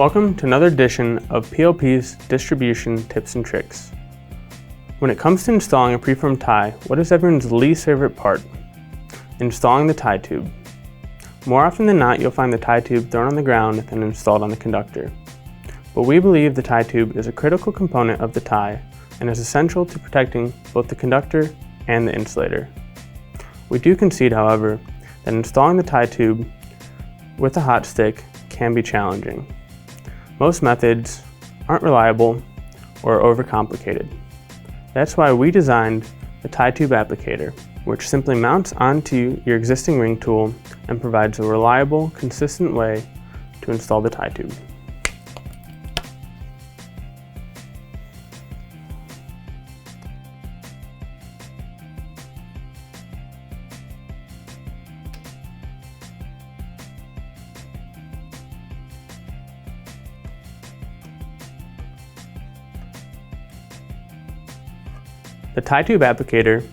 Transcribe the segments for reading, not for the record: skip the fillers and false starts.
Welcome to another edition of PLP's distribution tips and tricks. When it comes to installing a preformed tie, what is everyone's least favorite part? Installing the tie tube. More often than not, you'll find the tie tube thrown on the ground and installed on the conductor. But we believe the tie tube is a critical component of the tie and is essential to protecting both the conductor and the insulator. We do concede, however, that installing the tie tube with a hot stick can be challenging. Most methods aren't reliable or overcomplicated. That's why we designed the Tie Tube Applicator, which simply mounts onto your existing ring tool and provides a reliable, consistent way to install the tie tube. The Tie Tube Applicator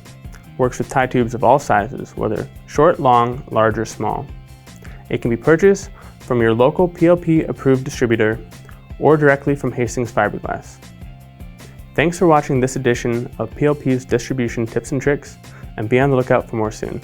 works with tie tubes of all sizes, whether short, long, large, or small. It can be purchased from your local PLP approved distributor or directly from Hastings Fiberglass. Thanks for watching this edition of PLP's distribution tips and tricks, and be on the lookout for more soon.